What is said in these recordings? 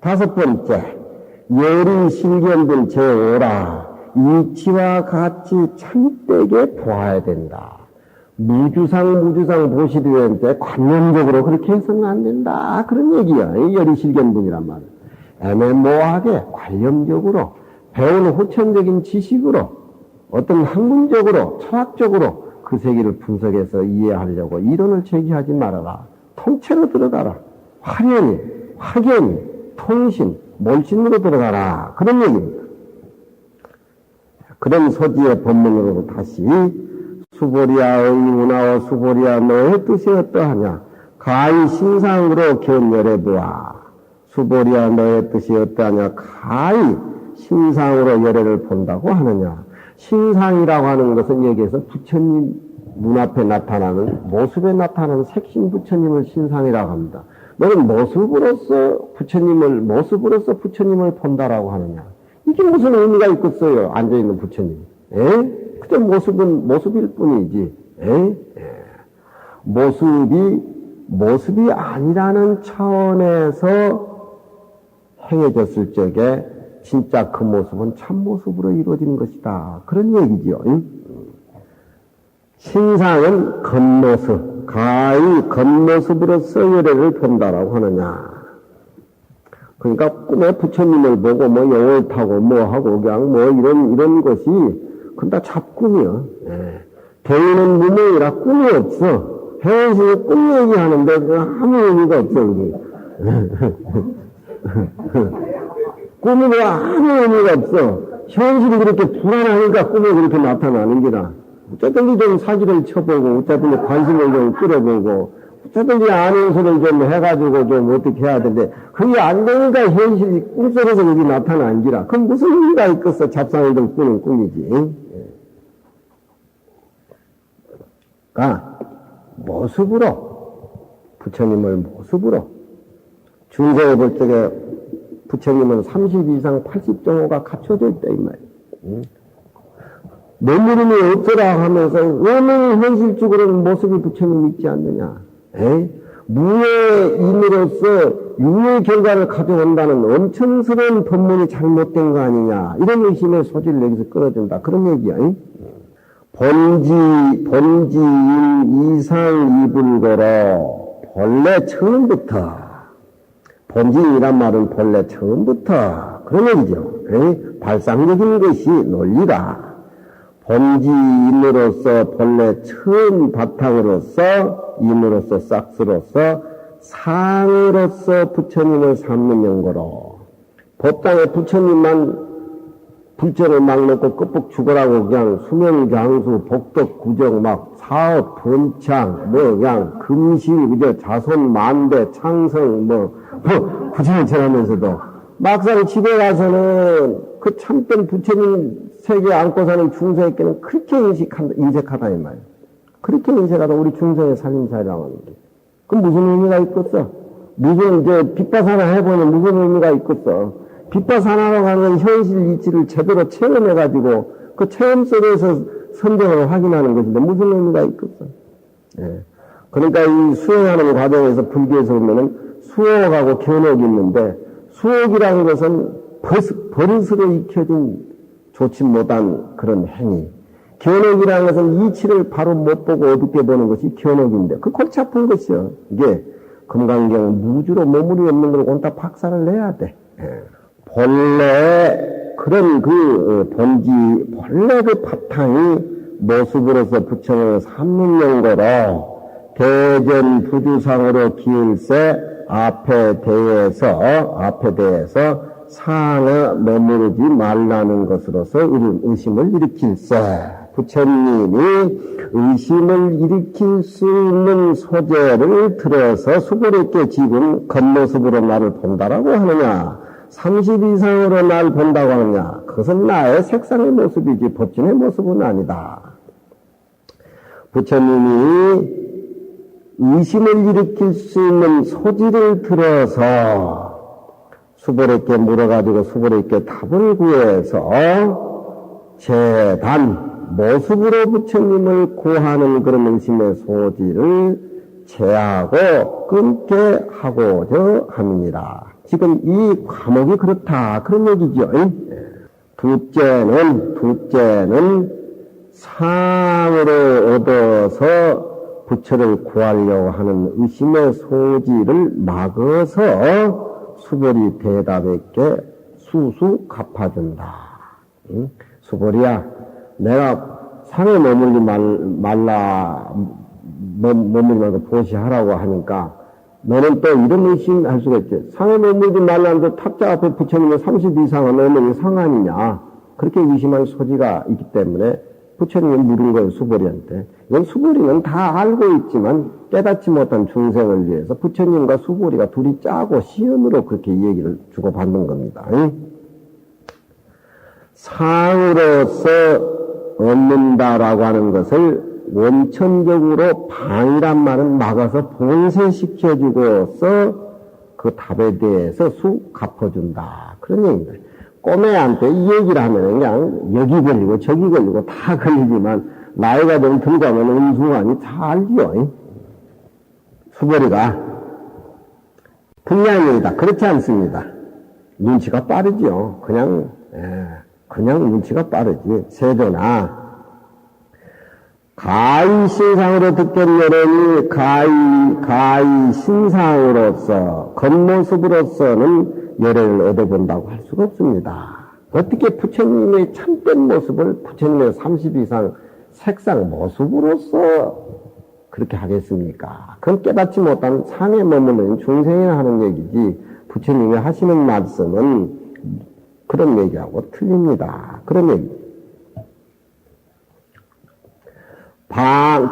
다섯 번째, 열이 실견들 제5라. 이치와 같이 참되게 보아야 된다. 무주상 보시되는데 관념적으로 그렇게 해서는 안 된다. 그런 얘기야. 열이 실견분이란 말은. 애매모호하게 관념적으로 배운 호천적인 지식으로 어떤 학문적으로 철학적으로 그 세계를 분석해서 이해하려고 이론을 제기하지 말아라. 통째로 들어가라. 확연히 통신, 몰신으로 들어가라. 그런 얘기입니다. 그런 소지의 법문으로 다시 수보리아의 문화와 수보리아 너의 뜻이 어떠하냐. 가히 신상으로 견열해보아. 수보리아 너의 뜻이 어떠하냐. 가히 신상으로 열애를 본다고 하느냐. 신상이라고 하는 것은 여기에서 부처님 눈앞에 나타나는, 모습에 나타나는 색신 부처님을 신상이라고 합니다. 너는 모습으로서 부처님을 본다라고 하느냐. 이게 무슨 의미가 있겠어요? 앉아있는 부처님. 그저 모습일 뿐이지. 모습이 아니라는 차원에서 행해졌을 적에 진짜 그 모습은 참모습으로 이루어지는 것이다. 그런 얘기지요. 신상은 겉모습, 가히 겉모습으로서 열애를 본다라고 하느냐. 그러니까 꿈에 부처님을 보고 영을 타고 하고 그냥 이런 것이 그건 다 잡꿈이요. 대인은 무명이라 꿈이 없어. 현실이 꿈 얘기하는데 아무 의미가 없어. 꿈이 아무 의미가 없어. 현실이 그렇게 불안하니까 꿈에 그렇게 나타나는 게다. 어쩌든지 좀 사기를 쳐보고, 어쩌든지 관심을 좀 끌어보고, 어쩌든지 아는 소리를 좀 해가지고 좀 어떻게 해야 되는데, 그게 안 되니까 현실이 꿈속에서 여기 나타나는 기라. 그럼 무슨 의미가 있겠어? 잡상이들 꾸는 꿈이지. 그러니까, 부처님을 모습으로, 중세에 볼 적에 부처님은 30 이상 80정호가 갖춰져 있다, 이 말이야. 매물음이 없더라 하면서 왜 현실적으로는 모습이 부처님이 있지 않느냐. 무예인으로서 유의 결과를 가져온다는 엄청스러운 법문이 잘못된 거 아니냐. 이런 의심의 소지를 여기서 끌어준다. 그런 얘기야. 본지인 이상 이불거로 본래 처음부터, 본지인이란 말은 본래 처음부터 그런 얘기죠. 발상적인 것이 논리다. 본지인으로서 본래 처음 바탕으로서 인으로서 싹스로서 상으로서 부처님을 삼는 연고로 법당에 부처님만 불전을 막 놓고 끝북 죽으라고 그냥 수명장수 복덕 구정 막 사업 번창 그냥 금실 그저 자손 만대 창성 구정을 전하면서도 막상 집에 가서는 그 참된 부처님 세계 안고 사는 중생에게는 그렇게 인색하다 이 말이야. 그렇게 인색하다 우리 중생의 살림살이라고 하는 게. 그럼 무슨 의미가 있겠어? 빛바사나 해보면 무슨 의미가 있겠어? 빛바사나라고 하는 현실 이치를 제대로 체험해가지고 그 체험 속에서 선정을 확인하는 것인데 무슨 의미가 있겠어? 그러니까 이 수행하는 과정에서 불교에서 보면은 수옥하고 견옥이 있는데 수옥이라는 것은 버릇으로 익혀진 좋지 못한 그런 행위. 견옥이라는 것은 이치를 바로 못 보고 어둡게 보는 것이 견옥인데, 그 골치 아픈 것이요. 이게, 금강경 무주로 머물이 없는 걸 온다 박살을 내야 돼. 본래, 그런 본래 그 바탕이 모습으로서 부처를 삼는 연고로 대전 부주상으로 기일세 앞에 대해서 상에 머무르지 말라는 것으로서 이런 의심을 일으킬세. 부처님이 의심을 일으킬 수 있는 소재를 들어서 수고롭게 지금 겉모습으로 나를 본다라고 하느냐, 30 이상으로 나를 본다고 하느냐, 그것은 나의 색상의 모습이지 법진의 모습은 아니다. 부처님이 의심을 일으킬 수 있는 소지를 들어서 수고롭게 물어가지고 수고롭게 답을 구해서 재단 모습으로 부처님을 구하는 그런 의심의 소지를 제하고 끊게 하고자 함이니라. 지금 이 과목이 그렇다. 그런 얘기죠. 둘째는 상으로 얻어서 부처를 구하려고 하는 의심의 소지를 막아서 수벌이 대답에게 수수 갚아준다. 수벌이야, 내가 상에 머물지 머물지 말고 보시하라고 하니까 너는 또 이런 의심할 수가 있지. 상에 머물지 말라는데 탁자 앞에 부처님의 30 이상은 너는 상 아니냐. 그렇게 의심할 소지가 있기 때문에 부처님이 물은 거예요, 수보리한테. 이건 수보리는 다 알고 있지만 깨닫지 못한 중생을 위해서 부처님과 수보리가 둘이 짜고 시연으로 그렇게 얘기를 주고받는 겁니다. 상으로서 얻는다라고 하는 것을 원천적으로 방이란 말은 막아서 봉쇄시켜주고서 그 답에 대해서 갚아준다. 그런 얘기입니다. 꼬매한테 이 얘기를 하면 그냥 여기 걸리고 저기 걸리고 다 걸리지만 나이가 좀 들어가면 음수관이 다 알지요. 수보리가 분량입니다. 그렇지 않습니다. 눈치가 빠르죠. 그냥 눈치가 빠르지. 세조나 가히 신상으로 듣겠노라니 가히 신상으로서 겉모습으로서는 열애를 얻어본다고 할 수가 없습니다. 어떻게 부처님의 참된 모습을 부처님의 30 이상 색상 모습으로서 그렇게 하겠습니까? 그건 깨닫지 못한 상에 머무는 중생이나 하는 얘기지 부처님이 하시는 말씀은 그런 얘기하고 틀립니다. 그런 얘기.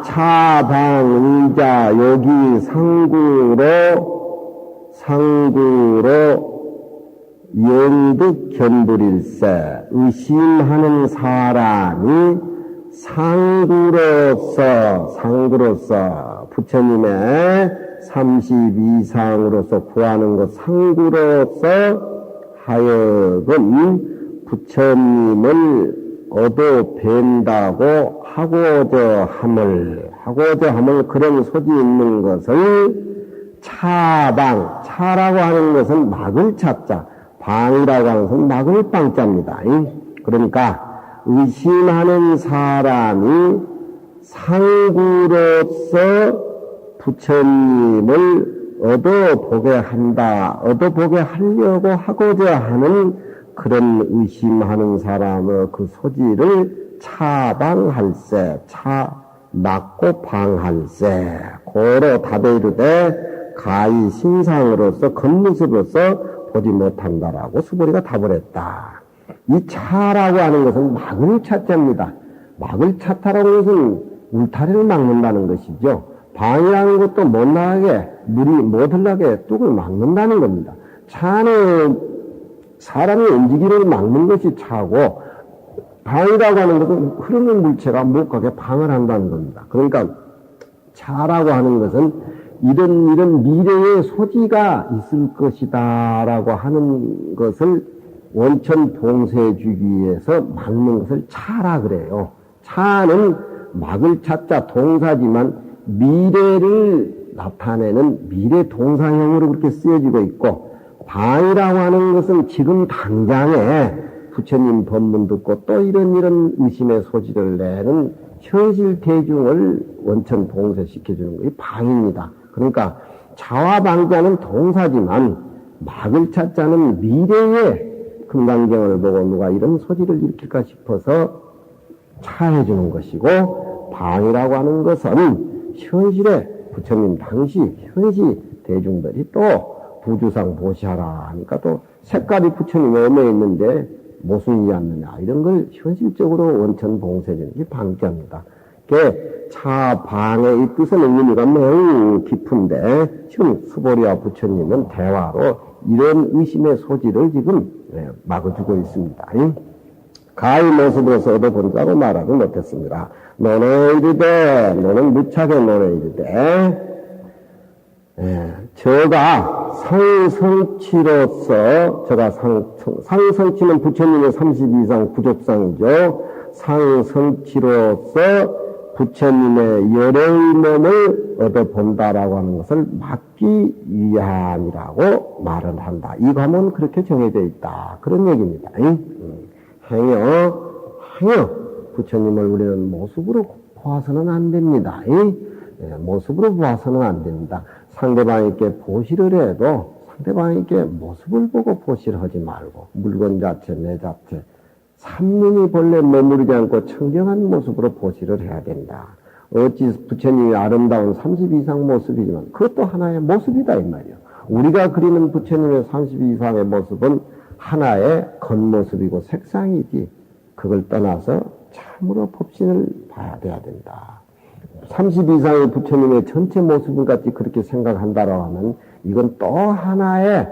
차방, 의자, 여기 상구로 영득 견불일세. 의심하는 사람이 상구로서 부처님의 30 이상으로서 구하는 것 상구로서 하여금 부처님을 얻어 뵌다고 하고자 함을 그런 소지 있는 것을 차라고 하는 것은 막을 차자, 방이라고 하는 것은 막을 방자입니다. 그러니까 의심하는 사람이 상구로서 부처님을 얻어보게 하려고 하고자 하는 그런 의심하는 사람의 그 소지를 차방할세, 막고 방할세, 고로 답에 이르되 가히 신상으로서 겉모습으로서 보지 못한다라고 수보리가 답을 했다. 이 차라고 하는 것은 막을 차자입니다. 막을 차타라고 하는 것은 울타리를 막는다는 것이죠. 방이라는 것도 못 나가게, 물이 못 흘러가게 뚝을 막는다는 겁니다. 차는 사람이 움직이를 막는 것이 차고, 방이라고 하는 것은 흐르는 물체가 못 가게 방을 한다는 겁니다. 그러니까 차라고 하는 것은 이런 미래의 소지가 있을 것이다라고 하는 것을 원천 봉쇄해 주기 위해서 막는 것을 차라 그래요. 차는 막을 차자 동사지만 미래를 나타내는 미래 동사형으로 그렇게 쓰여지고 있고, 방이라고 하는 것은 지금 당장에 부처님 법문 듣고 또 이런 의심의 소지를 내는 현실 대중을 원천 봉쇄시켜주는 것이 방입니다. 그러니까 차와 방자는 동사지만 막을 차자는 미래의 금강경을 보고 누가 이런 소지를 일으킬까 싶어서 차해주는 것이고, 방이라고 하는 것은 현실에 부처님 당시 현시 대중들이 또 부주상 보시하라 하니까 또 색깔이 부처님의 엄에 있는데 모순이지 않느냐 이런 걸 현실적으로 원천 봉쇄되는 게 방자입니다. 차방의 이 뜻은 의미가 매우 깊은데 지금 수보리와 부처님은 대화로 이런 의심의 소지를 지금 막아주고 있습니다. 가히 모습으로서 얻어본다고 말하지 못했습니다. 너는 무차게 너는 이르되 저가 상성치는 부처님의 30 이상 부족상이죠. 상성치로서 부처님의 열애의 몸을 얻어본다라고 하는 것을 막기 위함이라고 말을 한다. 이 과목은 그렇게 정해져 있다. 그런 얘기입니다. 행여 부처님을 우리는 모습으로 보아서는 안 됩니다. 모습으로 보아서는 안 됩니다. 상대방에게 보시를 해도 상대방에게 모습을 보고 보시를 하지 말고 물건 자체, 내 자체 삼륜이 본래 머무르지 않고 청정한 모습으로 보시를 해야 된다. 어찌 부처님이 아름다운 30 이상 모습이지만 그것도 하나의 모습이다 이 말이에요. 우리가 그리는 부처님의 30 이상의 모습은 하나의 겉모습이고 색상이지 그걸 떠나서 참으로 법신을 봐야 돼야 된다. 30 이상의 부처님의 전체 모습을 같이 그렇게 생각한다라고 하면 이건 또 하나의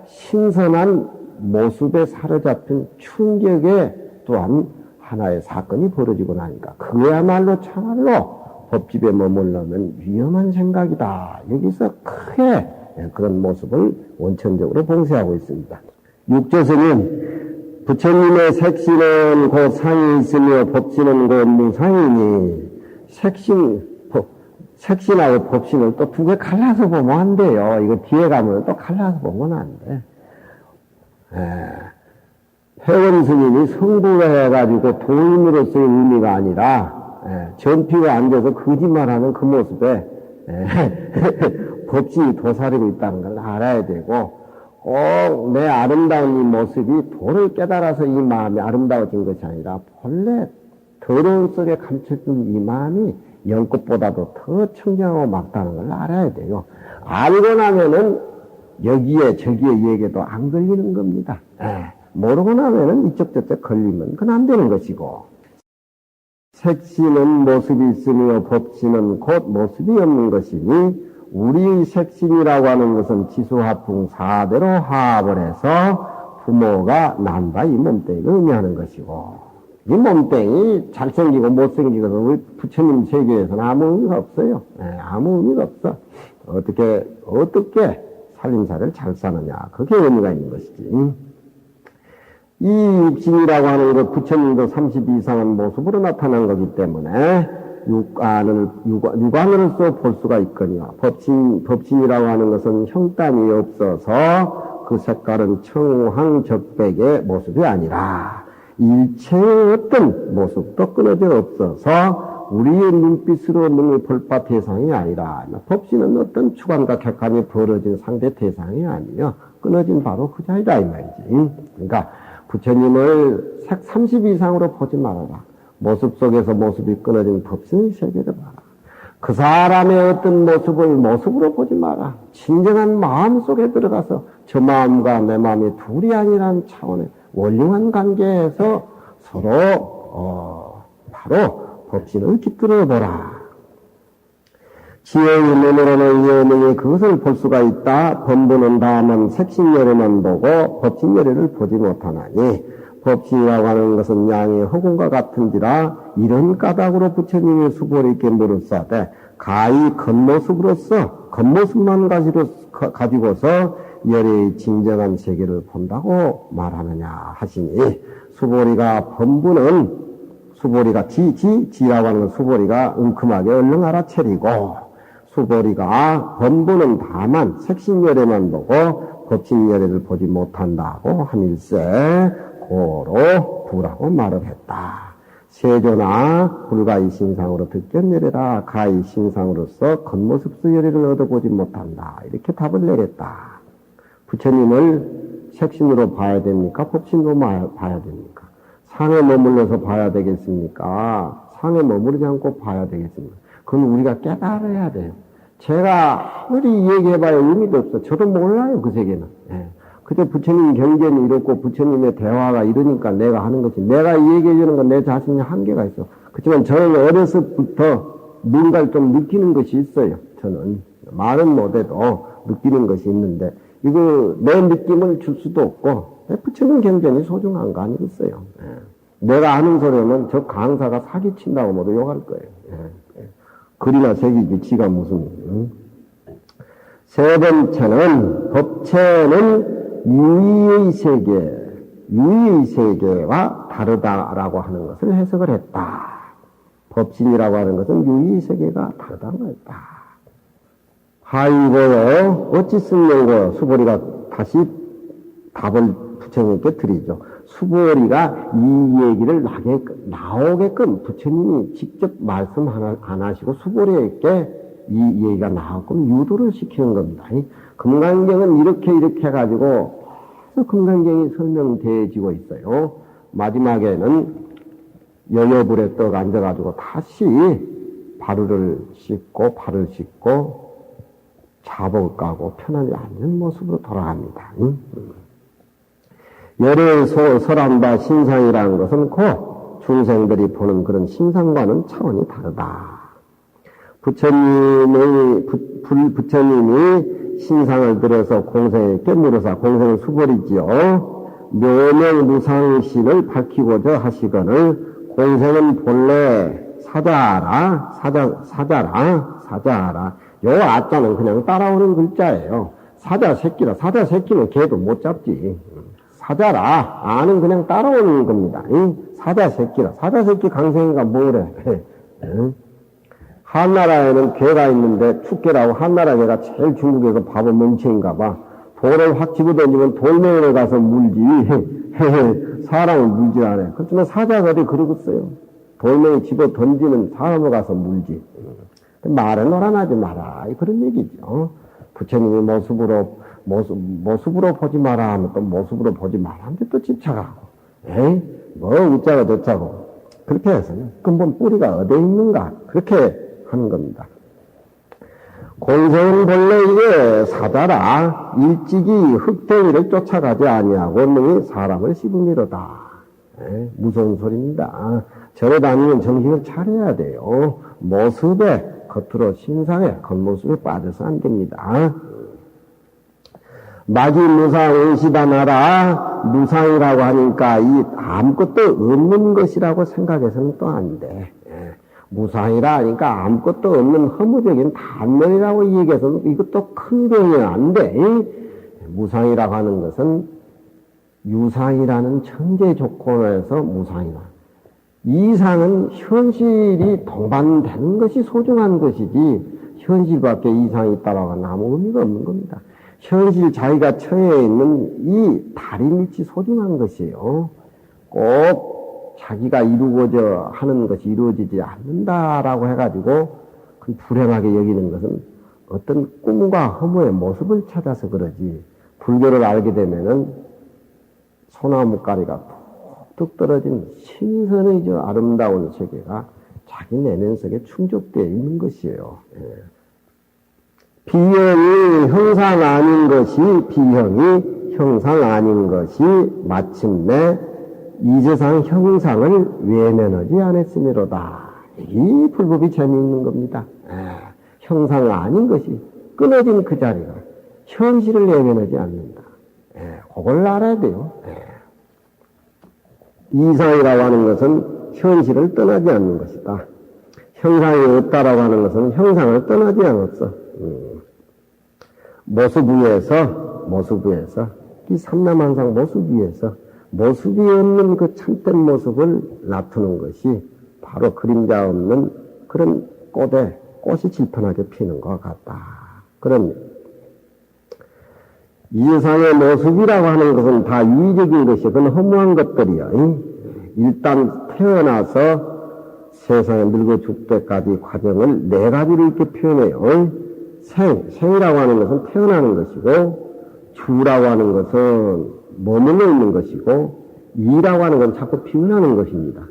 신선한 모습에 사로잡힌 충격의 또한 하나의 사건이 벌어지고 나니까 그야말로 참말로 법집에 머물려면 위험한 생각이다. 여기서 크게 그런 모습을 원천적으로 봉쇄하고 있습니다. 육조스님, 부처님의 색신은 곧 상이 있으며 법신은 곧 무상이니 색신하고 법신을 또 두 개 갈라서 보면 안 돼요. 이거 뒤에 가면 또 갈라서 보면 안 돼. 회원 스님이 성불해가지고 도인으로서의 의미가 아니라 전피가 앉아서 거짓말하는 그 모습에 법신이 도사리고 있다는 걸 알아야 되고 꼭 내 아름다운 이 모습이 도를 깨달아서 이 마음이 아름다워진 것이 아니라 본래 더러운 속에 감춰진 이 마음이 연꽃보다도 더 청정하고 막다는 걸 알아야 돼요. 알고 나면은 여기에 저기에 얘기도 안 걸리는 겁니다. 모르고 나면은 이쪽 저쪽 걸리면 그건 안 되는 것이고 색신은 모습이 있으며 법신은 곧 모습이 없는 것이니 우리의 색신이라고 하는 것은 지수화풍 4대로 화합을 해서 부모가 난다 이 몸뚱이를 의미하는 것이고 이 몸뚱이 잘생기고 못생기고 우리 부처님 세계에서는 아무 의미가 없어요. 아무 의미가 없어. 어떻게 살림살이를 잘 사느냐 그게 의미가 있는 것이지. 이 육신이라고 하는 것 부처님도 30 이상한 모습으로 나타난 거기 때문에 육안으로서 볼 수가 있거니와 법신이라고 하는 것은 형단이 없어서 그 색깔은 청황적백의 모습이 아니라 일체의 어떤 모습도 끊어져 없어서 우리의 눈빛으로 능히 볼 바 대상이 아니라 법신은 어떤 주관과 객관이 벌어진 상대 대상이 아니며 끊어진 바로 그 자리다 이 말이지. 그러니까 부처님을 색 30 이상으로 보지 말아라. 모습 속에서 모습이 끊어진 법신의 세계를 봐라. 그 사람의 어떤 모습을 모습으로 보지 마라. 진정한 마음 속에 들어가서 저 마음과 내 마음이 둘이 아니라는 차원의 원흉한 관계에서 서로 바로 법신을 깃들어 보라. 지혜의 눈으로는 이어능히 그것을 볼 수가 있다. 범부는 다만 색신열에만 보고 법신열에를 보지 못하나니 법신이라고 하는 것은 양의 허공과 같은지라 이런 까닭으로 부처님이 수보리께 물었사대 가히 겉모습만 가지고서 열의 진정한 세계를 본다고 말하느냐 하시니 수보리가 지라고 하는 수보리가 응큼하게 얼른 알아차리고 수보리가 범부는 다만 색신열에만 보고 법신열에를 보지 못한다고 하밀세 고로 부라고 말을 했다. 세조나 불가의 신상으로 득견열에라 가의 신상으로서 겉모습수 열애를 얻어보지 못한다. 이렇게 답을 내렸다. 부처님을 색신으로 봐야 됩니까? 법신으로 봐야 됩니까? 상에 머물러서 봐야 되겠습니까? 상에 머무르지 않고 봐야 되겠습니까? 그건 우리가 깨달아야 돼요. 제가 아무리 얘기해봐야 의미도 없어. 저도 몰라요, 그 세계는. 그저 부처님 경전이 이렇고 부처님의 대화가 이러니까 내가 하는 것이 내가 얘기해주는 건 내 자신의 한계가 있어. 그렇지만 저는 어려서부터 뭔가를 좀 느끼는 것이 있어요. 저는 말은 못해도 느끼는 것이 있는데 이거 내 느낌을 줄 수도 없고 부처님 경전이 소중한 거 아니겠어요. 내가 하는 소리는 저 강사가 사기친다고 모두 욕할 거예요. 글이나 새기지 지가 무슨. 세 번째는 법체는 유의의 세계와 다르다라고 하는 것을 해석을 했다. 법신이라고 하는 것은 유의세계가 다르다는 거였다. 하이고요, 어찌 쓸려고 수보리가 다시 답을 부처님께 드리죠. 수보리가 이 얘기를 나오게끔 부처님이 직접 말씀 안 하시고 수보리에게 이 얘기가 나오게끔 유도를 시키는 겁니다. 금강경은 이렇게 해가지고 금강경이 설명되어지고 있어요. 마지막에는 여여불에 떡 앉아가지고 다시 발을 씻고 자복을 까고 편안히 앉는 모습으로 돌아갑니다. 열을 설한바 신상이라는 것은 곧 중생들이 보는 그런 신상과는 차원이 다르다. 부처님이 신상을 들여서 공생에게 물어서, 공생은 수벌이지요. 묘명무상신을 밝히고자 하시거늘 공생은 본래 사자라. 요 아자는 그냥 따라오는 글자예요. 사자 새끼는 걔도 못 잡지. 사자라, 아는 그냥 따라오는 겁니다. 사자 새끼 강생이가 뭐래. 한나라에는 개가 있는데 축개라고 한나라 개가 제일 중국에서 바보 멍청인가 봐. 돌을 확 집어던지면 돌멩이에 가서 물지. 사람을 물질 않아요. 그렇지만 사자가 어디 그러겠어요. 돌멩이 집어던지는 사람을 가서 물지. 말에 놀아나지 마라. 그런 얘기죠. 부처님이 모습으로 보지 마라 하면 또 모습으로 보지 마라 하면 또 집착하고. 웃자고 저자고. 그렇게 해서는 근본 뿌리가 어디에 있는가. 그렇게 하는 겁니다. 공생은 본래 이게 사자라. 일찍이 흑대위를 쫓아가지 아니하고 능히 사람을 씹으미로다. 무서운 소리입니다. 절에 다니면 정신을 차려야 돼요. 모습에 겉으로 신상에 겉모습에 빠져서 안 됩니다. 마기 무상 의시다나라. 무상이라고 하니까 이 아무것도 없는 것이라고 생각해서는 또 안 돼. 무상이라 하니까 아무것도 없는 허무적인 단면이라고 얘기해서는 이것도 큰 병이 안 돼. 무상이라고 하는 것은 유상이라는 천재 조건에서 무상이다. 이상은 현실이 동반되는 것이 소중한 것이지 현실밖에 이상이 있다고 하면 아무 의미가 없는 겁니다. 현실 자기가 처해 있는 이 다리밑이 소중한 것이에요. 꼭 자기가 이루고자 하는 것이 이루어지지 않는다라고 해가지고 그 불행하게 여기는 것은 어떤 꿈과 허무의 모습을 찾아서 그러지. 불교를 알게 되면은 소나무가리가 툭툭 떨어진 신선의 저 아름다운 세계가 자기 내면 속에 충족되어 있는 것이에요. 비형이 형상 아닌 것이 비형이 형상 아닌 것이 마침내 이 세상 형상을 외면하지 않았으미로다. 이 불법이 재미있는 겁니다. 형상 아닌 것이 끊어진 그 자리가 현실을 외면하지 않는다. 그걸 알아야 돼요. 이상이라고 하는 것은 현실을 떠나지 않는 것이다. 형상이 없다라고 하는 것은 형상을 떠나지 않았어. 모습 위에서 이 삼남한상 모습 위에서 모습이 없는 그 참된 모습을 나타내는 것이 바로 그림자 없는 그런 꽃이 질펀하게 피는 것 같다. 그런 이 세상의 모습이라고 하는 것은 다 유의적인 것이 그건 허무한 것들이요. 일단 태어나서 세상에 늙어 죽을 때까지 과정을 네 가지로 이렇게 표현해요. 생이라고 하는 것은 태어나는 것이고, 주라고 하는 것은 머물러 있는 것이고, 이라고 하는 건 자꾸 피어나는 것입니다.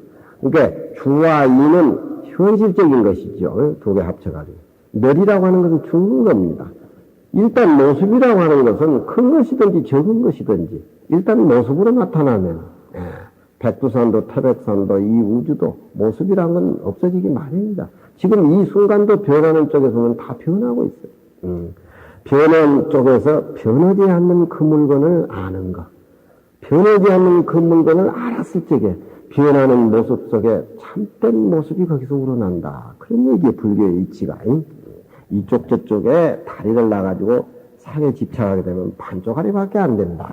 그러니까 주와 이는 현실적인 것이죠. 두 개 합쳐가지고. 멸이라고 하는 것은 죽는 겁니다. 일단 모습이라고 하는 것은 큰 것이든지 적은 것이든지 일단 모습으로 나타나면 백두산도 태백산도 이 우주도 모습이라는 건 없어지기 마련입니다. 지금 이 순간도 변하는 쪽에서는 다 변하고 있어요. 변하는 쪽에서 변하지 않는 그 물건을 아는 것. 변하지 않는 그 물건을 알았을 적에 변하는 모습 속에 참된 모습이 거기서 우러난다. 그런 얘기에 불교의 이치가. 이쪽 저쪽에 다리를 놔가지고 산에 집착하게 되면 반쪽아리밖에 안 된다.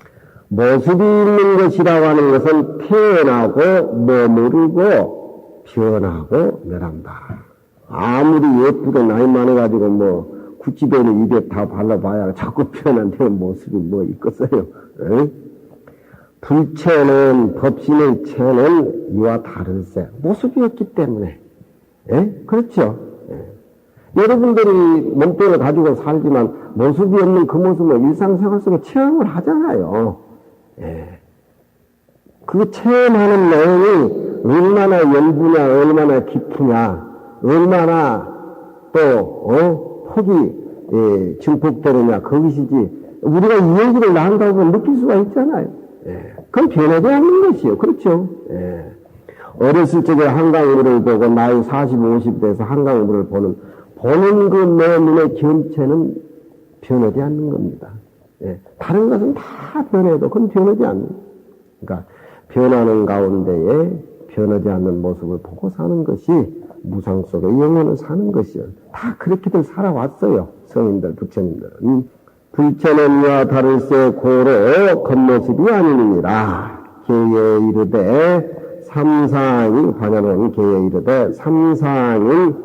모습이 있는 것이라고 하는 것은 태어나고 머무르고 변하고 멸한다. 아무리 예쁘게 나이 많아가지고 뭐 구찌배는 입에 다 발라봐야 자꾸 변한다는 모습이 뭐 있겠어요. 응? 불체는 법신의 체는 이와 다를세. 모습이었기 때문에. 예? 그렇죠. 예. 여러분들이 몸뚱이를 가지고 살지만 모습이 없는 그 모습을 일상생활 속에 체험을 하잖아요. 예. 그 체험하는 내용이 얼마나 연부냐, 얼마나 깊으냐, 얼마나 또 폭이 증폭되느냐 그것이지 우리가 이 얘기를 나온다고 느낄 수가 있잖아요. 예. 그건 변하지 않는 것이요. 그렇죠. 예. 어렸을 적에 한강물을 보고 나이 40, 50 돼서 한강물을 보는 그 내 눈의 견체는 변하지 않는 겁니다. 예. 다른 것은 다 변해도 그건 변하지 않는 거예요. 그러니까 변하는 가운데에 변하지 않는 모습을 보고 사는 것이 무상 속에 영혼을 사는 것이요. 다 그렇게들 살아왔어요. 성인들, 부처님들은. 불체는 이와 다를세 고로 겉모습이 아니니라. 계에 이르되 삼상이 반야는 계에 이르되 삼상은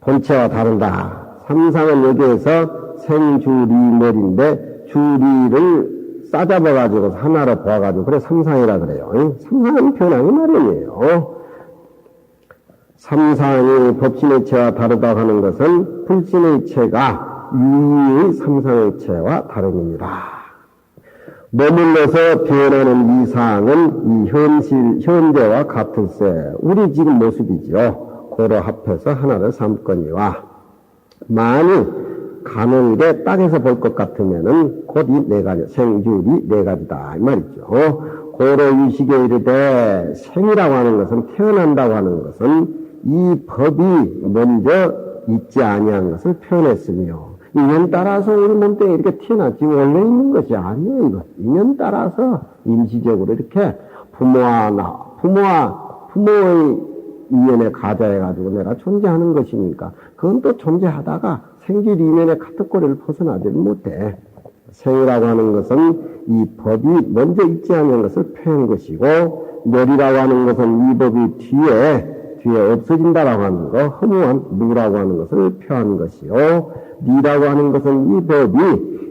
본체와 다르다. 삼상은 여기에서 생주리멸인데 주리를 싸잡아가지고 하나로 보아가지고 그래 삼상이라 그래요. 삼상은 변하기 마련이에요. 삼상이 법신의 체와 다르다고 하는 것은 불신의 체가 유의의 삼상의 체와 다름이니라. 머물러서 변하는 이 사항은 이 현재와 같을세. 우리 지금 모습이지요. 고로 합해서 하나를 삼거니와 만일 가능하게 땅에서 볼 것 같으면은 곧 이 네 가지, 생주리 네 가지다. 이 말이죠. 고로 유식에 이르되 생이라고 하는 것은 태어난다고 하는 것은 이 법이 먼저 있지 아니한 것을 표현했으며 인연 따라서 우리 몸뚱이에 이렇게 태어났지 원래 있는 것이 아니에요. 이거 인연 따라서 임시적으로 이렇게 부모의 인연에 가자해가지고 내가 존재하는 것이니까 그건 또 존재하다가 생질 이면의 카테고리를 벗어나지 못해. 생이라고 하는 것은 이 법이 먼저 있지 않은 것을 표현한 것이고 멸이라고 하는 것은 이 법이 뒤에 없어진다라고 하는 거, 허무한 무라고 하는 것을 표현한 것이요. 니라고 하는 것은 이 법이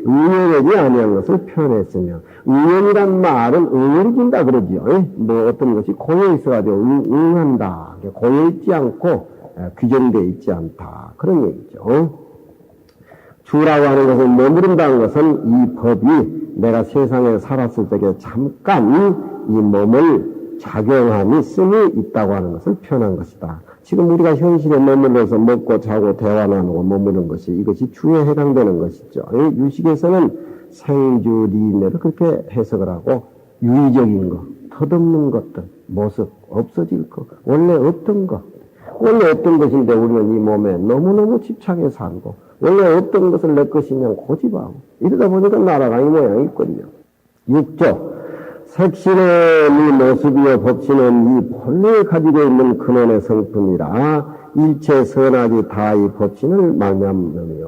응연하지 아니한 것을 표현했으며 응연이란 말은 응연해진다 그러지요. 뭐 어떤 것이 고여 있어가지고 응한다. 고여 있지 않고 규정되어 있지 않다. 그런 얘기죠. 주라고 하는 것은 머무른다는 것은 이 법이 내가 세상에 살았을 적에 잠깐 이 몸을 작용함이 씀이 있다고 하는 것을 표현한 것이다. 지금 우리가 현실에 머물러서 먹고 자고 대화 나누고 머무는 것이 이것이 주에 해당되는 것이죠. 유식에서는 생주리내를 그렇게 해석을 하고 유의적인 것, 덧없는 것들, 모습, 없어질 것, 원래 없던 것, 원래 없던 것인데 우리는 이 몸에 너무너무 집착해 살고 원래 없던 것을 내 것이면 고집하고 이러다 보니까 나라가 이 모양이 있거든요. 6조 색신의 이 모습이요 법신은 이 본래 가지고 있는 근원의 성품이라 일체 선악이 다 이 법신을 말미암으며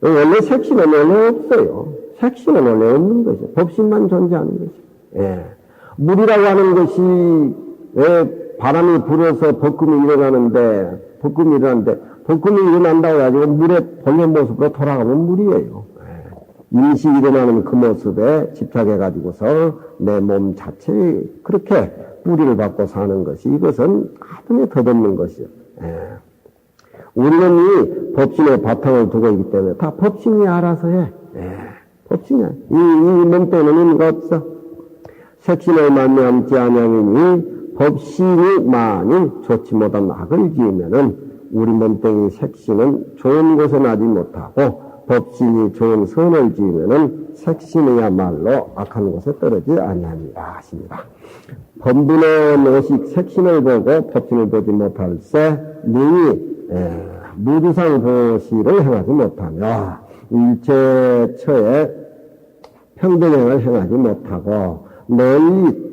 원래 색신은 원래 없어요. 색신은 원래 없는 것이죠. 법신만 존재하는 것이죠. 예. 물이라고 하는 것이 왜 바람이 불어서 벅금이 일어나는데 벅금이 일어난다고 해가지고 물의 본래 모습으로 돌아가면 물이에요. 임시 일어나는 그 모습에 집착해가지고서 내 몸 자체에 그렇게 뿌리를 받고 사는 것이 이것은 하등에 덧없는 것이요. 우리는 이 법신의 바탕을 두고 있기 때문에 다 법신이 알아서 해. 법신이야. 이 몸뚱이는 의미가 없어. 색신을 말미암지 아니하니 법신이 만일 좋지 못한 악을 지으면은 우리 몸뚱이 색신은 좋은 곳에 나지 못하고 법신이 좋은 선을 지으면은 색신이야말로 악한 곳에 떨어지지 아니하니라 하십니다. 범분의 노식 색신을 보고 법신을 보지 못할세 능히 무주상 보시를 행하지 못하며 일체처에 평등행을 행하지 못하고 널리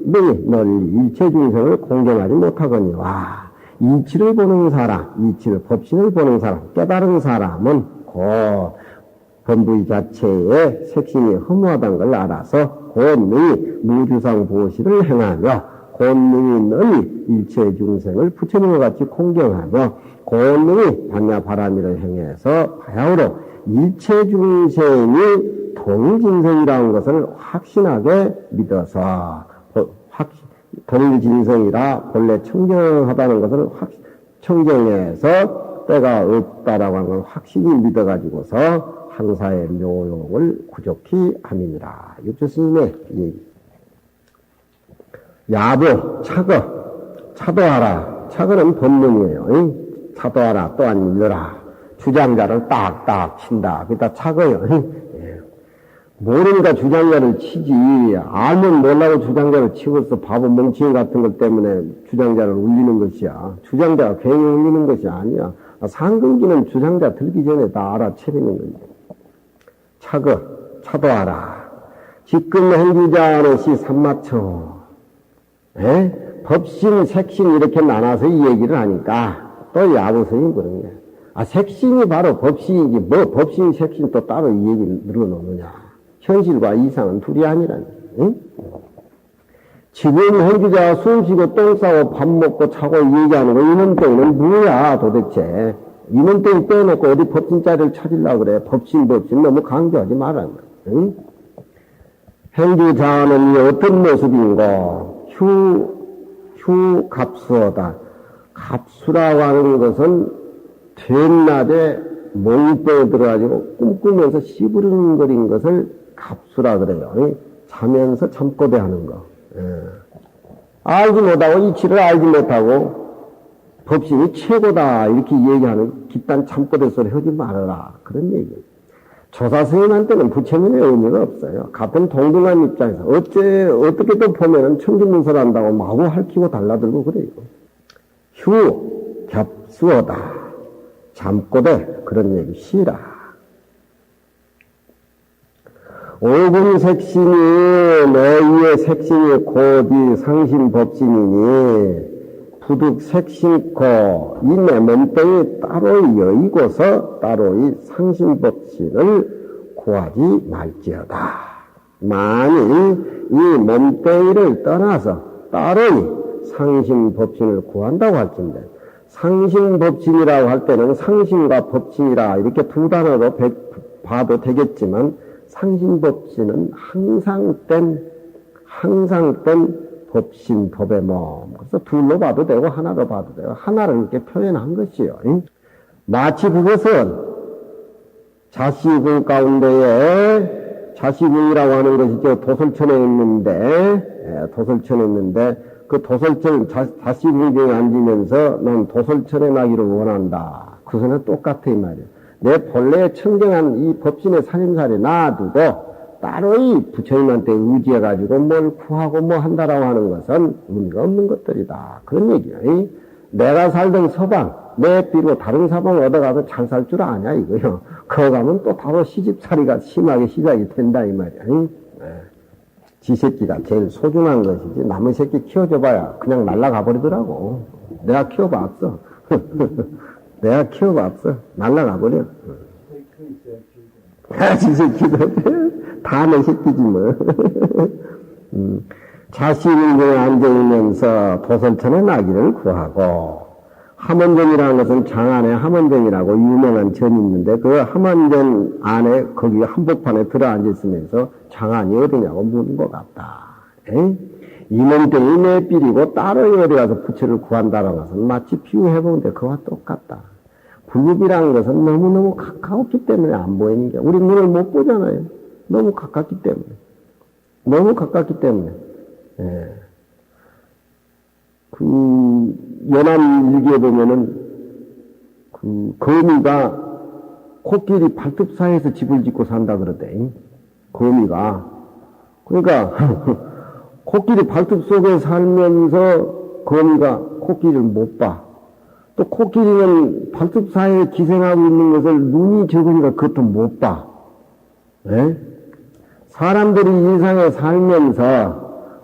일체 중생을 공경하지 못하거니와 이치를 보는 사람, 이치를 법신을 보는 사람, 깨달은 사람은 곧 범부의 자체에 색신이 허무하다는 걸 알아서 곧 능히 무주상 보시를 행하며 곧 권능이 있는 일체 중생을 부처님과 같이 공경하며 권능이 반야바라미를 행해서 바야흐로 일체 중생이 동일진성이라는 것을 확신하게 믿어서 동일진성이라 본래 청정하다는 것을 청정해서 때가 없다라고 하는 걸 확실히 믿어가지고서 항사의 묘용을 구족히 함이니라. 육조스님의 얘기. 야부, 차도하라. 차거는 본능이에요. 차도하라, 또한 일러라. 주장자를 딱딱 친다. 그러니까 차거요. 모르니까 주장자를 치지. 알면 몰라고 주장자를 치고서 바보 멍청이 같은 것 때문에 주장자를 울리는 것이야. 주장자가 괜히 울리는 것이 아니야. 상근기는 주장자 들기 전에 다 알아채리는 거지. 차도하라. 지금 행주자는 시 삼마처. 법신, 색신 이렇게 나눠서 이 얘기를 하니까 또 야부성이 그런 거야. 색신이 바로 법신이지 뭐 법신, 색신 또 따로 이 얘기를 늘어놓느냐. 현실과 이상은 둘이 아니라니. 응? 지금 행주자가 숨 쉬고 똥 싸고 밥 먹고 자고 얘기하는 거 이놈땡이는 뭐야 도대체. 이놈땡이 빼놓고 어디 법신자리를 찾으려고 그래. 법신 너무 강조하지 말아요. 응? 행주자는 어떤 모습인가? 휴갑수어다. 갑수라고 하는 것은 된낮에 몽병에 들어가지고 꿈꾸면서 시부름거린 것을 갑수라 그래요. 자면서 잠꼬대 하는 거. 알지 못하고 이치를 알지 못하고 법신이 최고다 이렇게 얘기하는 깃단 잠꼬대 소리 하지 말아라. 그런 얘기예요. 조사스님한테는 부처님의 의미가 없어요. 같은 동등한 입장에서 어떻게 또 보면은 청진문설 한다고 마구 핥히고 달라들고 그래요. 겹수어다. 잠꼬대 그런 얘기 시라. 오금색신이 너희의 색신이 곧이 상신법신이니 부득색신코 이 내 몸뚱이 따로 여의고서 따로 이 상신법신을 구하지 말지어다. 만일 이 몸뚱이를 떠나서 따로 이 상신법신을 구한다고 할진데 상신법신이라고 할 때는 상신과 법신이라 이렇게 두 단어로 봐도 되겠지만 상신법신은 항상 땐 법신, 법의 몸. 그래서 둘로 봐도 되고 하나로 봐도 되고 하나를 이렇게 표현한 것이요. 마치 그것은 자시궁 가운데에 자시궁이라고 하는 것이 도솔천에 있는데 그 도솔천 자시궁 중에 앉으면서 넌 도솔천에 나기를 원한다. 그것은 똑같아 이 말이야. 내 본래 청정한 이 법신의 살림살이 놔두고 따로 이 부처님한테 의지해가지고 뭘 구하고 뭐 한다라고 하는 것은 의미가 없는 것들이다. 그런 얘기예요. 내가 살던 서방, 내 비로 다른 서방 얻어가서 잘 살 줄 아냐, 이거요. 거기 가면 또 바로 시집살이가 심하게 시작이 된다, 이 말이야. 지 새끼가 제일 소중한 것이지, 남의 새끼 키워줘봐야 그냥 날아가 버리더라고. 내가 키워봤어. 내가 키워봤어. 날아가 버려. 지 새끼도. 다 내 새끼지 뭐. 자신인중에 앉아있면서 도솔천의 나기를 구하고 함원전이라는 것은 장안에 함원전이라고 유명한 전이 있는데 그 함원전 안에 거기 한복판에 들어앉았으면서 장안이 어디냐고 묻는 것 같다. 이몸뚱이 내삘이고 따로 어디 가서 부처를 구한다는 것은 마치 비유해보는데 그와 똑같다. 불법이라는 것은 너무너무 가까웠기 때문에 안 보이는 게 우리 눈을 못 보잖아요. 너무 가깝기 때문에. 그, 연암일기에 보면은, 거미가 코끼리 발톱 사이에서 집을 짓고 산다 그러대. 거미가. 그러니까, 코끼리 발톱 속에 살면서 거미가 코끼리를 못 봐. 또 코끼리는 발톱 사이에 기생하고 있는 것을 눈이 적으니까 그것도 못 봐. 사람들이 일상에 살면서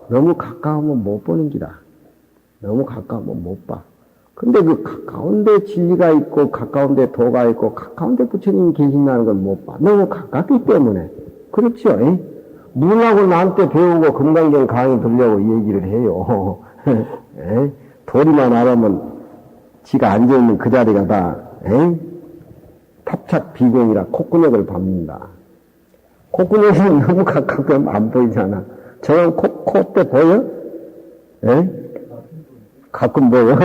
너무 가까우면 못 보는 기라. 너무 가까우면 못 봐. 근데 그 가까운데 진리가 있고, 가까운데 도가 있고, 가까운데 부처님이 계신다는 걸 못 봐. 너무 가깝기 때문에. 그렇죠? 물하고 나한테 배우고 금강경 강의 들려고 얘기를 해요. 돌이만 알으면 지가 앉아있는 그 자리가 다 탑착 비공이라 콧구녕을 밟는다. 콧구녕이 너무 가깝게 하면 안 보이잖아. 저런 콧대 보여? 가끔 보여.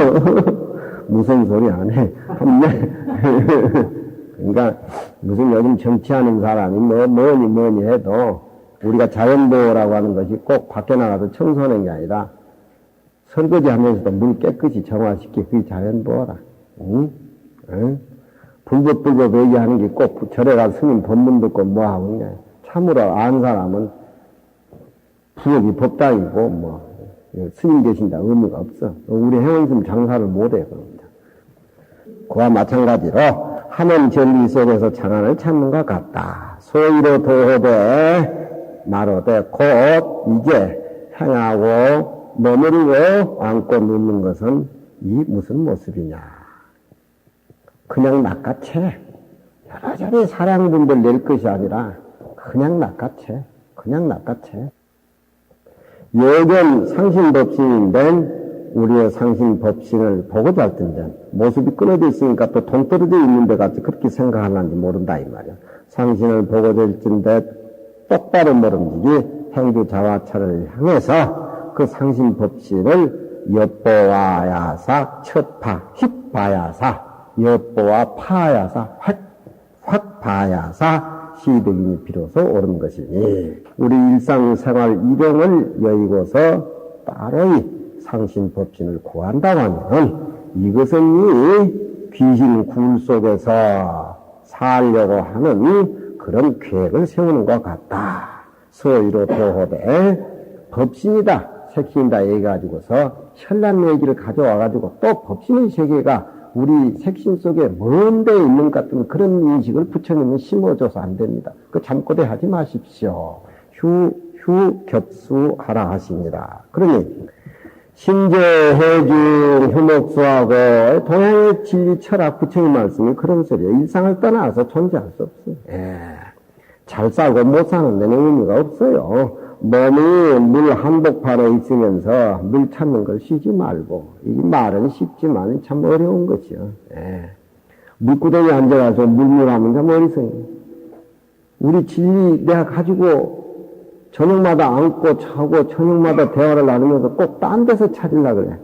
무슨 소리 안 해. 그러니까 무슨 요즘 정치하는 사람이 뭐니 해도 우리가 자연보호라고 하는 것이 꼭 밖에 나가서 청소하는 게 아니라 설거지 하면서도 물 깨끗이 정화시키 그게 자연보호라. 응? 불법불법 얘기하는 게 꼭 절에 가서 스님 법문 듣고 뭐하고 그냥 참으로 아는 사람은 부엌이 법당이고 스님 계신다 의미가 없어. 우리 행원스님 장사를 못해 그럽니다. 그와 마찬가지로 하는 진리 속에서 장안을 찾는 것 같다. 소위로 도호되 마로되 곧 이제 행하고 머무르고 앉고 눕는 것은 이 무슨 모습이냐. 그냥 낚아채. 여러저리 사량분들 낼 것이 아니라 그냥 낚아채. 요견 상신법신인데 우리의 상신법신을 보고자 할 텐데 모습이 끊어져 있으니까 또 동떨어져 있는데 같이 그렇게 생각하는지 모른다 이 말이야. 상신을 보고자 할텐데 똑바로 모름지기 행주자화차를 향해서 그 상신법신을 엿보아야사 첫 봐야사 엿보아 파야사 확 봐야사 시득이니 비로소 옳은 것이니 우리 일상생활 일용을 여의고서 따로이 상신법신을 구한다고 하면 이것은 이 귀신 굴 속에서 살려고 하는 그런 계획을 세우는 것 같다. 소위로 도호되 법신이다 색신이다 얘기해가지고서 현란 얘기를 가져와가지고 또 법신의 세계가 우리 색신 속에 먼 데 있는 것 같은 그런 인식을 부처님은 심어줘서 안 됩니다. 그 잠꼬대 하지 마십시오. 겹수하라 하십니다. 그러니 신재해준 휴목수하고 동양의 진리 철학 부처님 말씀이 그런 소리예요. 일상을 떠나서 존재할 수 없어요. 잘 살고 못 사는 데는 의미가 없어요. 몸이 물 한복판에 있으면서 물 찾는 걸 쉬지 말고 이 말은 쉽지만 참 어려운 것이요. 물구덩이에 앉아가서 물하면 참 어리석어요. 우리 진리 내가 가지고 저녁마다 앉고 자고 저녁마다 대화를 나누면서 꼭 딴 데서 찾으려고 그래.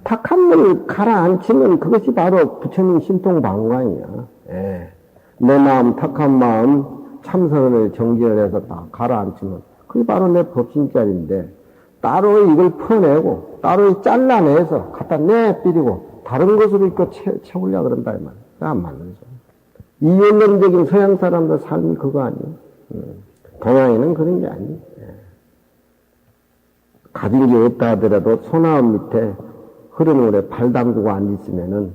탁한 물 가라앉히면 그것이 바로 부처님 신통방광이야. 내 마음 탁한 마음 참선을 정진을 해서 다 가라앉히면 그게 바로 내 법신자리인데 따로 이걸 퍼내고 따로 잘라내서 갖다 내비리고 다른 것으로 이거 채우려고 그런다 이 말이야. 안 맞는 소리. 이원론적인 서양 사람들 삶이 그거 아니에요. 동양에는 그런 게 아니에요. 가진 게 없다 하더라도 소나무 밑에 흐르는 물에 발 담그고 앉아있으면은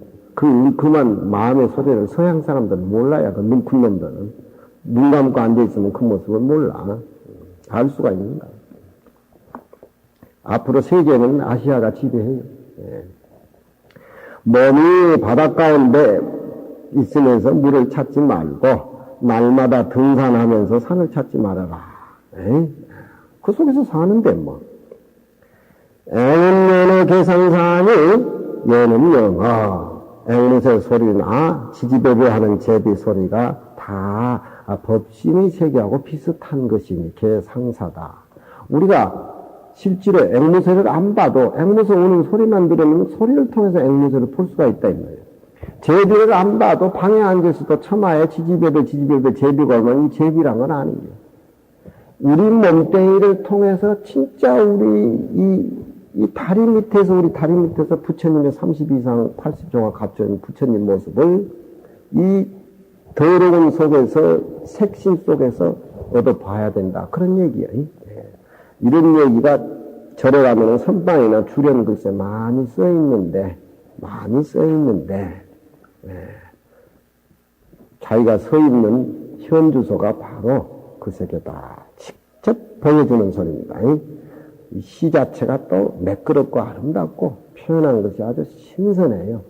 그만 마음의 소리를 서양 사람들은 몰라요. 그 눈큰 놈들은. 눈 감고 앉아있으면 그 모습을 몰라. 알 수가 있는가. 앞으로 세계는 아시아가 지배해요. 몸이 바닷가운데 있으면서 물을 찾지 말고 날마다 등산하면서 산을 찾지 말아라. 그 속에서 사는데 뭐. 앵은연의 개상사니 얘는 영어. 앵무새 소리나 지지배배하는 제비 소리가 다 법신의 세계하고 비슷한 것이니 개상사다. 우리가 실제로 앵무새를 안 봐도 앵무새 오는 소리만 들으면 소리를 통해서 앵무새를 볼 수가 있다 이 말이에요. 제비를 안 봐도 방에 앉아서도 처마에 지지배배 제비가 오면 이 제비란 건 아니에요. 우리 몸뚱이를 통해서 진짜 우리 이 다리 밑에서 우리 다리 밑에서 부처님의 30 이상 80종가 갖춰있는 부처님 모습을 이 더러운 속에서 색신 속에서 얻어봐야 된다. 그런 얘기예요. 이런 얘기가 절에 가면 선방이나 주련 글쎄 많이 써있는데 자기가 서 있는 현주소가 바로 그 세계다. 직접 보여주는 소리입니다. 이 시 자체가 또 매끄럽고 아름답고 표현한 것이 아주 신선해요.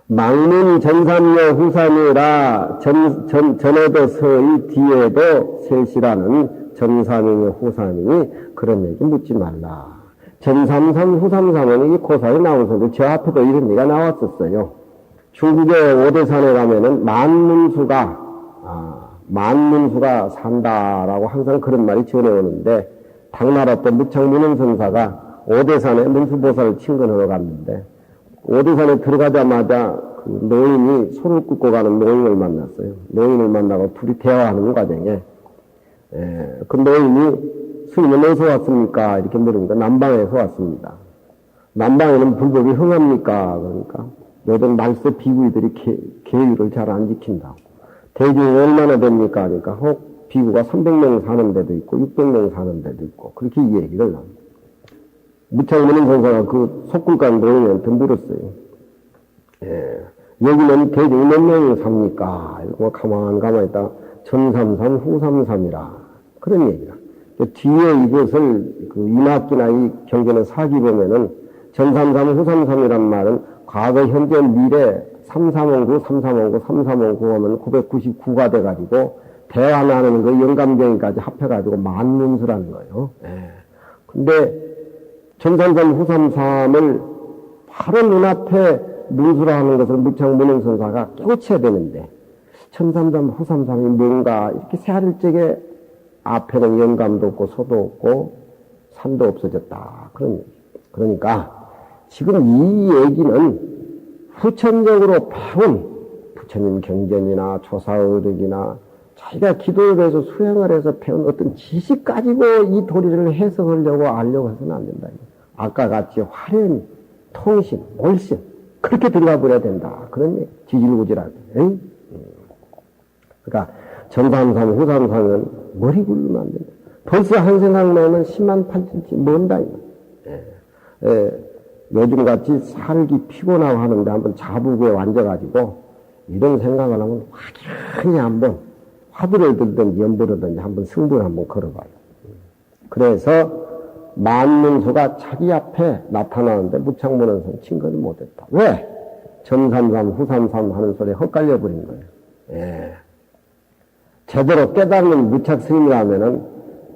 망문 전삼여 후삼이라 전에도 서의 뒤에도 셋이라는 전삼이며 후삼이 그런 얘기 묻지 말라. 전삼삼, 후삼삼은 이게 고사에 나오는데 저 앞에도 이런 얘기가 나왔었어요. 중국의 오대산에 가면은 만문수가 산다라고 항상 그런 말이 전해오는데, 당나라 때 무창문흥선사가 오대산에 문수보살을 친근하러 갔는데, 오대산에 들어가자마자 그 노인이 손을 끄고 가는 노인을 만났어요. 노인을 만나고 둘이 대화하는 과정에, 그 노인이 스님은 어디서 왔습니까? 이렇게 물으니까 남방에서 왔습니다. 남방에는 불법이 흥합니까? 그러니까 요즘 말세 비구이들이 계율을 잘 안 지킨다고. 대중이 얼마나 됩니까? 하니까 비구가 300명 사는 데도 있고 600명 사는 데도 있고 그렇게 이 얘기를 합니다. 무창문흥 선사가 그 속굴간 노인한테 물었어요. 여기는 대중이 몇 명이 삽니까? 이러고 가만히 있다. 전삼삼, 후삼삼이라. 그런 얘기다. 뒤에 이것을 그 이막기나 이 경전의 사기 보면은 전삼삼, 후삼삼이란 말은 과거, 현재, 미래 3359, 3359, 3359 하면 999가 돼가지고 대화나누는 거 영감경까지 합해가지고 만문수라는 거예요. 근데 전삼삼, 후삼삼을 바로 눈앞에 문수라 하는 것을 무창문흥선사가 깨우쳐야 되는데 전삼삼, 후삼삼이 뭔가 이렇게 세아를 적에 앞에는 영감도 없고 소도 없고 산도 없어졌다. 그러니까 지금 이 얘기는 후천적으로 배운 부처님 경전이나 조사의륵이나 자기가 기도를 해서 수행을 해서 배운 어떤 지식 가지고 이 도리를 해석하려고 알려고 해서는 안 된다. 아까 같이 화려한 통신, 몰신 그렇게 들어가 버려야 된다. 그런 얘기. 지질구질하게. 그러니까 전삼삼, 후삼삼은 머리 굴리면 안 된다. 벌써 한 생각 나면 10만 8천치 먼다. 요즘같이 살기 피곤하고 하는데 한번 자부구에 앉아가지고 이런 생각을 하면 확연히 한번 화두를 들든지 연부르든지 한번 승부를 한번 걸어봐요. 그래서 만문수가 자기 앞에 나타나는데 무창문흥선 친근을 못했다. 왜? 전삼삼, 후삼삼 하는 소리에 헛갈려 버린 거예요. 제대로 깨닫는 무착 스님이라면은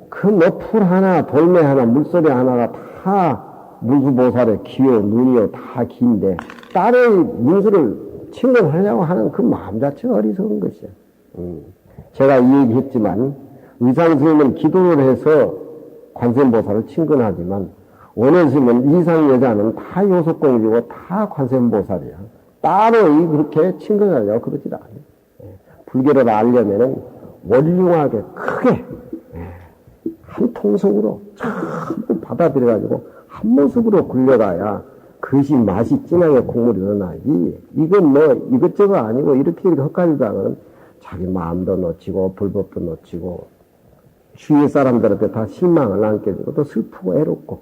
그 뭐 풀 하나, 돌매 하나, 물소리 하나가 다 문수보살의 귀요, 눈이요 다 긴데 딸의 문수를 친근하려고 하는 그 마음 자체가 어리석은 것이야. 제가 이 얘기했지만 의상스님은 기도를 해서 관세음보살을 친근하지만 원해스님은 이상 여자는 다 요속공주고 다 관세음보살이야. 따로 그렇게 친근하려고 그러질 않아요. 불교를 알려면은 원륭하게 크게 한 통속으로 전부 받아들여가지고 한 모습으로 굴려가야 그것이 맛이 진하게 국물이 일어나지. 이건 뭐 이것저것 아니고 이렇게 헛갈리다가는 자기 마음도 놓치고 불법도 놓치고 주위 사람들한테 다 실망을 안게 되고 또 슬프고 애롭고.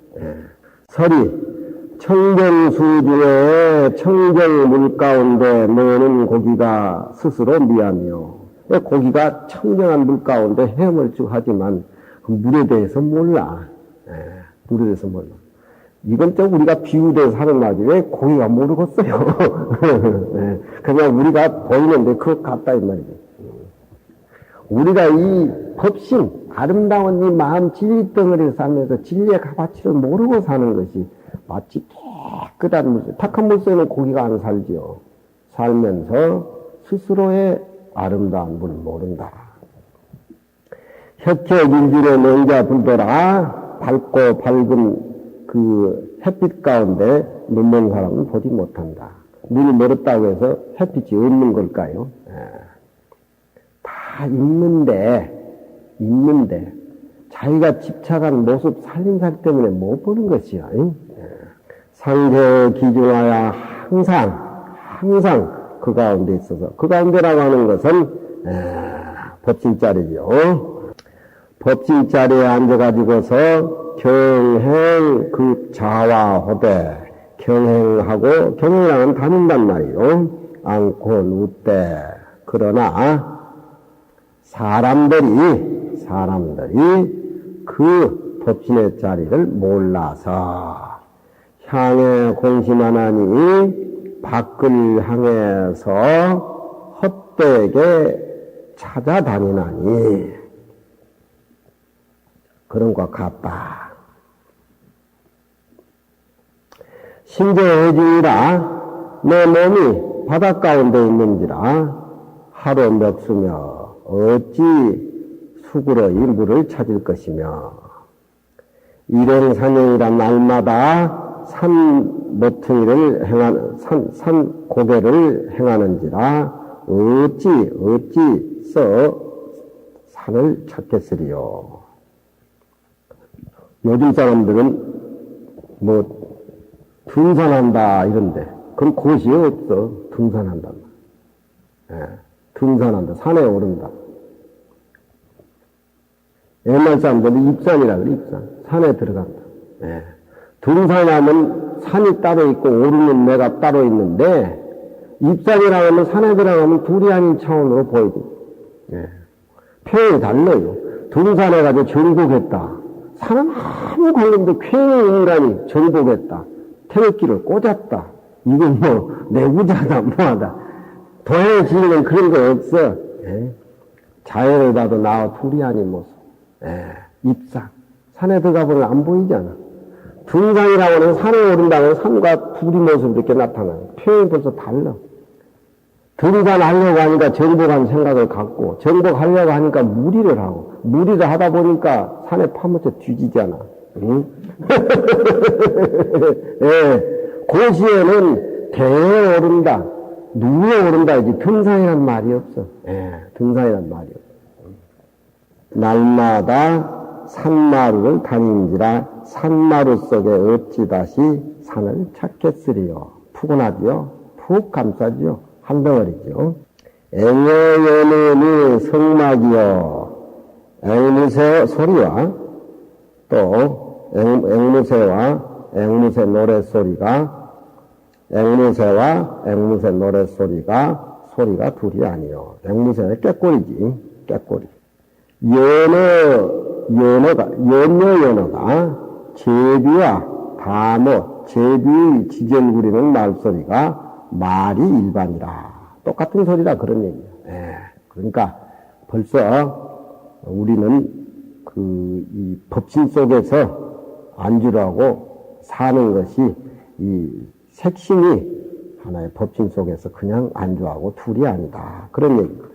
설이 청정수 중에 청정물 가운데 노는 고기가 스스로 미하며 고기가 청정한 물 가운데 헤엄을 쭉 하지만 그 물에 대해서 몰라. 물에 대해서 몰라. 이건 좀 우리가 비유돼서 하는 말이지 왜 고기가 모르겠어요. 그냥 우리가 보이는데 그것 같다 이 말이지. 우리가 이 법심 아름다운 이 마음 진리 덩어리를 쌓면서 진리의 값어치를 모르고 사는 것이 마치 깨끗한 물속, 탁한 물속에는 고기가 안 살지요. 살면서 스스로의 아름다운 물을 모른다. 혁혁 일줄의 맹자 불도라 밝고 밝은 그 햇빛 가운데 눈먼 사람은 보지 못한다. 눈이 멀었다고 해서 햇빛이 없는 걸까요? 다 있는데 자기가 집착한 모습 살림살 때문에 못 보는 것이야. 상세 기준하여 항상 그 가운데 있어서 그 가운데라고 하는 것은 법신자리죠. 법신자리에 앉아가지고서 경행 그 자화호대 경행하고 경행이라는 다닌단 말이요. 않고 누대. 그러나 사람들이 그 법신의 자리를 몰라서 향해 공심하나니 밖을 향해서 헛되게 찾아다니나니 그런 것 같다. 신재해지니라 내 몸이 바닷 가운데 있는지라 하루 몇 수며 어찌 수구러이 물을 찾을 것이며 일행산행이란 날마다 산 모퉁이를 산 고개를 행하는지라 어찌 써 산을 찾겠으리요. 요즘 사람들은 등산한다 이런데 그건 곳이 없어. 등산한다. 등산한다. 산에 오른다. 옛날 사람들은 입산이라 그래. 입산. 산에 들어간다. 등산하면 산이 따로 있고 오르는 내가 따로 있는데 입산이라 하면 산에 들어가면 둘이 아닌 차원으로 보이고 표현이 달라요. 등산해가지고 정복했다. 산은 아무 관련도 괜히 인간이 정복했다. 태극기를 꽂았다. 이건 내구자다 뭐하다. 도해지는 그런 거 없어. 자연을 봐도 나와 둘이 아닌 모습. 입산. 산에 들어가보면 안 보이잖아. 등산이라고 하는 산에 오른다고 산과 둘이 모습이 이렇게 나타나요. 표현이 벌써 달라. 등산하려고 하니까 정복한 생각을 갖고, 정복하려고 하니까 무리를 하고, 무리를 하다 보니까 산에 파묻혀 뒤지잖아. 응? 고시에는 대에 오른다, 누에 오른다지 등산이란 말이 없어. 등산이란 말이 없어. 날마다 산마루를 다니는지라 산마루 속에 어찌 다시 산을 찾겠으리요. 푸근하지요. 푹 감싸지요. 한 덩어리죠. 앵여연음이 성막이요. 앵무새 소리와 또 앵무새와 앵무새 노랫소리가 앵무새와 앵무새 노랫소리가 소리가 둘이 아니요. 앵무새는 꾀꼬리지. 꾀꼬리. 연어가 제비와 다모, 제비 지절구리는 말소리가 말이 일반이라. 똑같은 소리라 그런 얘기예요. 그러니까 벌써 우리는 이 법신 속에서 안주하고 사는 것이 이 색심이 하나의 법신 속에서 그냥 안주하고 둘이 아니다. 그런 얘기입니다.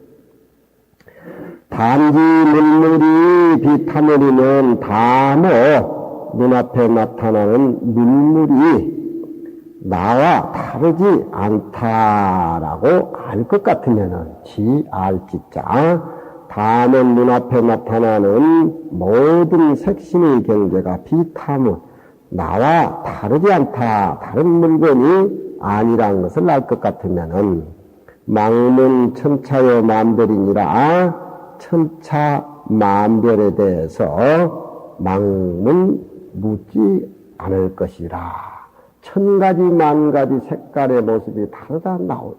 단지 물물이 비타물이면 다모 눈앞에 나타나는 물물이 나와 다르지 않다라고 알 것 같으면은 알지자 다만 눈앞에 나타나는 모든 색심의 경계가 비타물 나와 다르지 않다 다른 물건이 아니란 것을 알 것 같으면은 망문 천차여 만별이니라 천차 만별에 대해서 망문 묻지 않을 것이라. 천 가지 만 가지 색깔의 모습이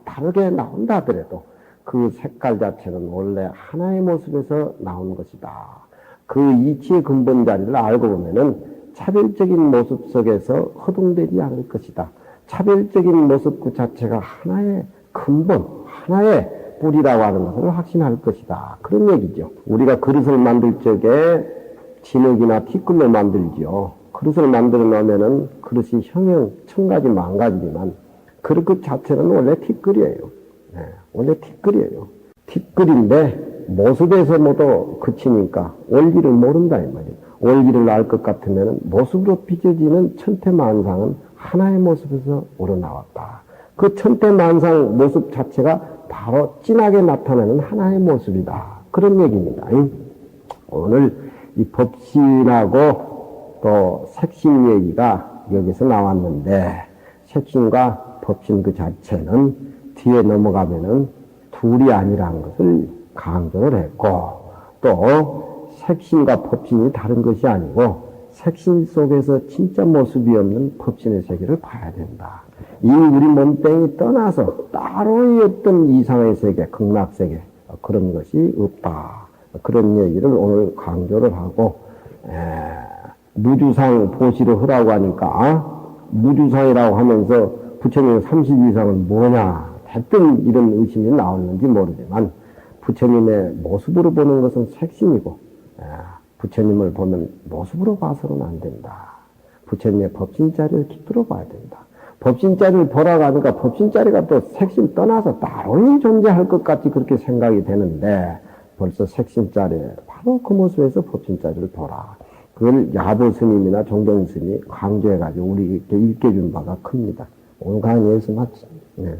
다르게 나온다 하더라도 그 색깔 자체는 원래 하나의 모습에서 나온 것이다. 그 이치의 근본 자리를 알고 보면은 차별적인 모습 속에서 허둥대지 않을 것이다. 차별적인 모습 그 자체가 하나의 근본, 하나의 뿌리라고 하는 것을 확신할 것이다. 그런 얘기죠. 우리가 그릇을 만들 적에 진흙이나 티끌로 만들죠. 그릇을 만들어 놓으면은 그릇이 형형 천 가지 만 가지지만 그릇 그 자체는 원래 티끌이에요. 원래 티끌이에요. 티끌인데 모습에서 모두 그치니까 원리를 모른다 이 말이에요. 원리를 알 것 같으면은 모습으로 빚어지는 천태만상은 하나의 모습에서 우러나왔다. 그 천태만상 모습 자체가 바로 진하게 나타나는 하나의 모습이다. 그런 얘기입니다. 오늘 이 법신하고 또 색신 얘기가 여기서 나왔는데 색신과 법신 그 자체는 뒤에 넘어가면은 둘이 아니라는 것을 강조를 했고 또 색신과 법신이 다른 것이 아니고 색신 속에서 진짜 모습이 없는 법신의 세계를 봐야 된다. 이 우리 몸뚱이 떠나서 따로의 어떤 이상의 세계, 극락세계 그런 것이 없다. 그런 얘기를 오늘 강조를 하고 무주상 보시를 하라고 하니까 무주상이라고 하면서 부처님 32상은 뭐냐 했던 이런 의심이 나오는지 모르지만 부처님의 모습으로 보는 것은 색심이고 부처님을 보면 모습으로 봐서는 안 된다. 부처님의 법신자리를 깃들어 봐야 된다. 법신자리를 보라고 하니까 법신자리가 또 색신 떠나서 따로 존재할 것 같이 그렇게 생각이 되는데 벌써 색신자리에 바로 그 모습에서 법신자리를 보라. 그걸 야보 스님이나 정경 스님이 강조해가지고 우리에게 읽게 준 바가 큽니다. 오늘 강의에서 마칩니다. 네.